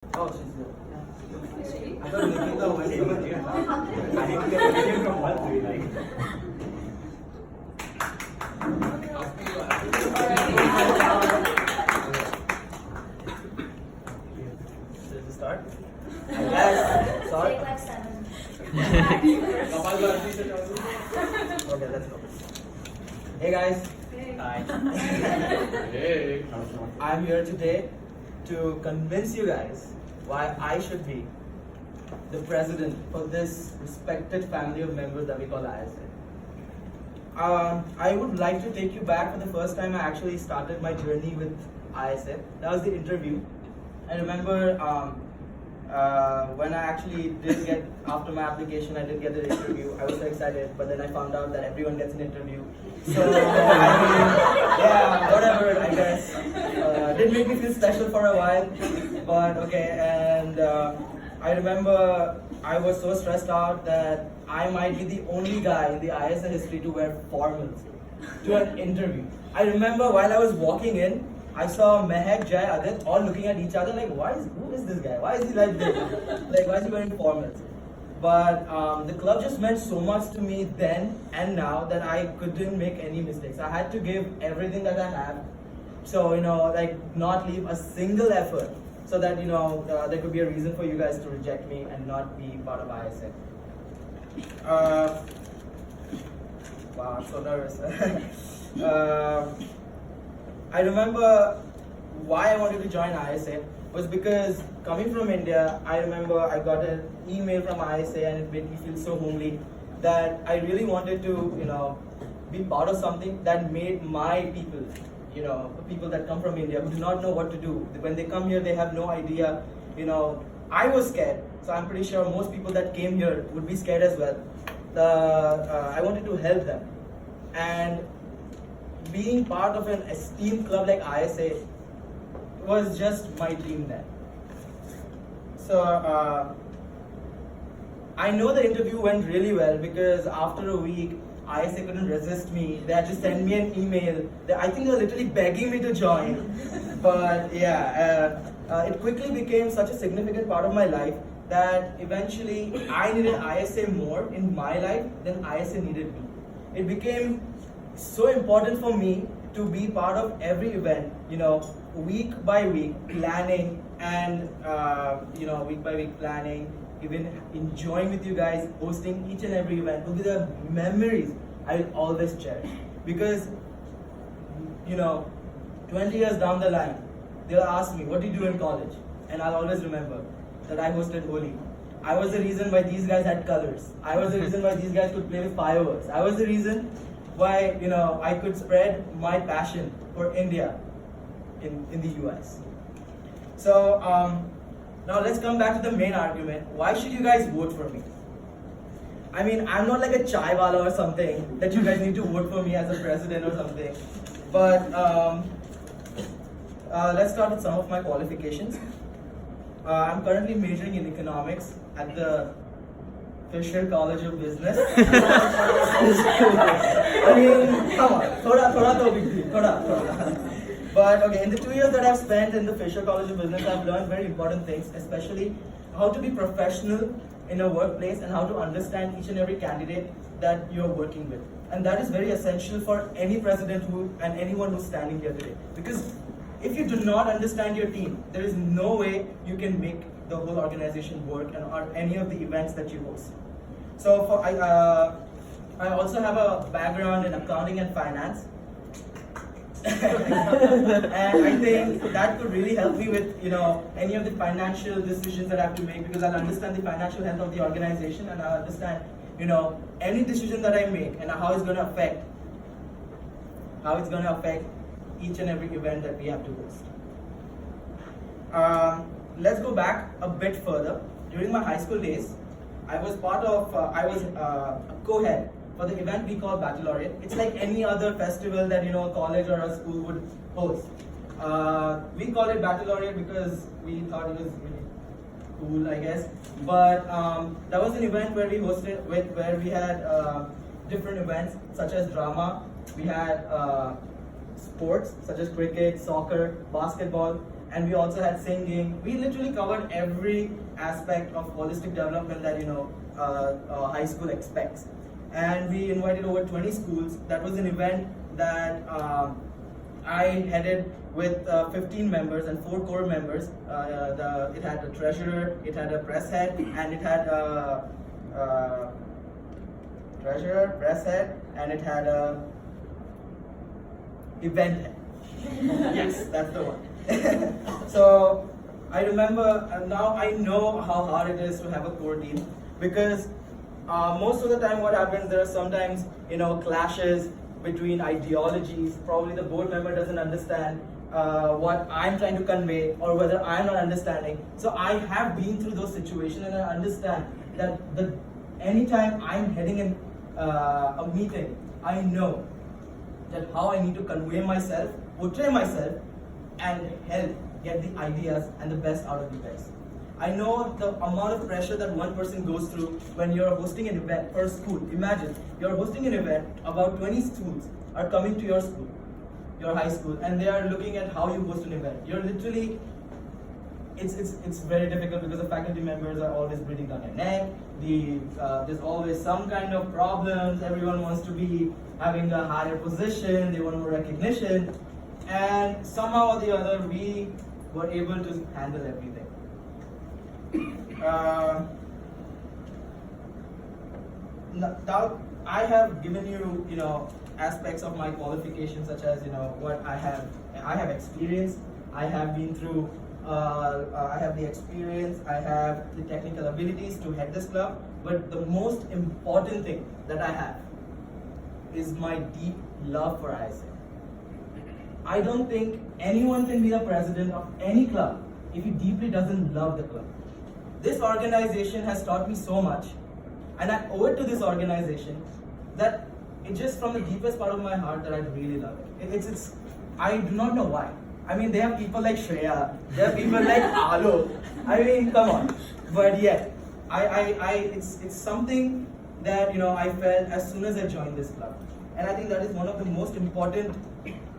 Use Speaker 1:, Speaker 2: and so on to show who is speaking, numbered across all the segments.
Speaker 1: Oh, she's here. I thought Nikita went to I need to get a video from all three, like. Should we start? Yes. Start.
Speaker 2: Take like 7.
Speaker 1: Okay, let's go. Hey guys. Hi.
Speaker 3: Hey.
Speaker 1: I'm here today to convince you guys why I should be the president for this respected family of members that we call ISA. I would like to take you back for the first time I actually started my journey with ISA. That was the interview. I remember when I actually did get, after my application, I did get the interview. I was so excited, but then I found out that everyone gets an interview. So, I mean, yeah, whatever, I guess. Did make me feel special for a while, but okay. And I remember I was so stressed out that I might be the only guy in the ISA history to wear formals to an interview. I remember while I was walking in, I saw Mehak, Jai, Adit all looking at each other like, who is this guy? Why is he like this? Like, why is he wearing formals? But the club just meant so much to me then and now that I couldn't make any mistakes. I had to give everything that I have. So, like not leave a single effort so that, there could be a reason for you guys to reject me and not be part of ISA. Wow, I'm so nervous. I remember why I wanted to join ISA was because coming from India, I remember I got an email from ISA and it made me feel so homely that I really wanted to, be part of something that made my people, the people that come from India who do not know what to do. When they come here, they have no idea, I was scared. So I'm pretty sure most people that came here would be scared as well. I wanted to help them. And being part of an esteemed club like ISA was just my dream then. So I know the interview went really well because after a week, ISA couldn't resist me. They had to send me an email. I think they were literally begging me to join. But yeah, it quickly became such a significant part of my life that eventually I needed ISA more in my life than ISA needed me. It became so important for me to be part of every event, week by week planning and, week by week planning, even enjoying with you guys, hosting each and every event will be the memories I will always cherish. Because, 20 years down the line, they'll ask me, what did you do in college? And I'll always remember that I hosted Holi. I was the reason why these guys had colors. I was the reason why these guys could play with fireworks. I was the reason why, I could spread my passion for India in the US. So, now let's come back to the main argument. Why should you guys vote for me? I mean, I'm not like a chai wala or something that you guys need to vote for me as a president or something. But let's start with some of my qualifications. I'm currently majoring in economics at the Fisher College of Business. I mean, come on, thoda to big deal, thoda. But okay, in the 2 years that I've spent in the Fisher College of Business, I've learned very important things, especially how to be professional in a workplace and how to understand each and every candidate that you're working with. And that is very essential for any president and anyone who's standing here today. Because if you do not understand your team, there is no way you can make the whole organization work or any of the events that you host. So I also have a background in accounting and finance. And I think that could really help me with any of the financial decisions that I have to make because I'll understand the financial health of the organization and I'll understand any decision that I make and how it's going to affect each and every event that we have to host. Let's go back a bit further. During my high school days, I was a co-head for the event we call Baccalaureate. It's like any other festival that a college or a school would host. We call it Baccalaureate because we thought it was really cool, I guess. But that was an event where we had different events such as drama. We had sports such as cricket, soccer, basketball. and we also had singing. We literally covered every aspect of holistic development that high school expects. And we invited over 20 schools. That was an event that I headed with 15 members and 4 core members. It had a treasurer, it had a press head, and it had a treasurer, press head, and it had a event head. Yes, that's the one. So I remember, now I know how hard it is to have a core team, because most of the time what happens, there are sometimes clashes between ideologies. Probably the board member doesn't understand what I'm trying to convey, or whether I'm not understanding. So I have been through those situations, and I understand that anytime I'm heading in a meeting, I know that how I need to convey myself, portray myself, and help get the ideas and the best out of you guys. I know the amount of pressure that one person goes through when you're hosting an event for a school. Imagine, you're hosting an event, about 20 schools are coming to your school, your high school, and they are looking at how you host an event. You're literally, it's very difficult, because the faculty members are always breathing down your neck. There's always some kind of problems. Everyone wants to be having a higher position, they want more recognition, and somehow or the other we were able to handle everything. Now I have given you, aspects of my qualifications, such as what I have experienced. I have been through. I have the experience. I have the technical abilities to head this club. But the most important thing that I have is my deep love for ISA. I don't think anyone can be the president of any club if he deeply doesn't love the club. This organization has taught me so much, and I owe it to this organization, that it's just from the deepest part of my heart that I really love it. I do not know why. I mean, they have people like Shreya, there are people like Alo. I mean, come on. But yet, it's something that I felt as soon as I joined this club, and I think that is one of the most important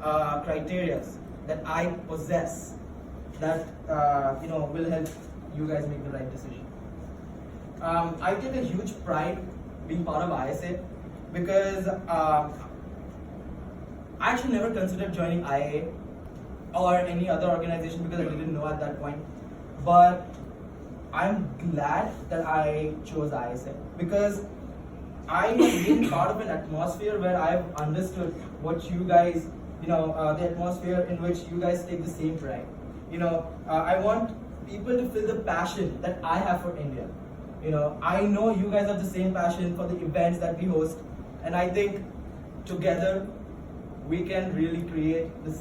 Speaker 1: criteria that I possess, that will help you guys make the right decision. I take a huge pride being part of ISA, because I actually never considered joining IAA or any other organization, because I didn't know at that point. But I'm glad that I chose ISA, because I have been part of an atmosphere where I've understood what you guys, the atmosphere in which you guys take the same pride. I want people to feel the passion that I have for India. I know you guys have the same passion for the events that we host, and I think together we can really create the same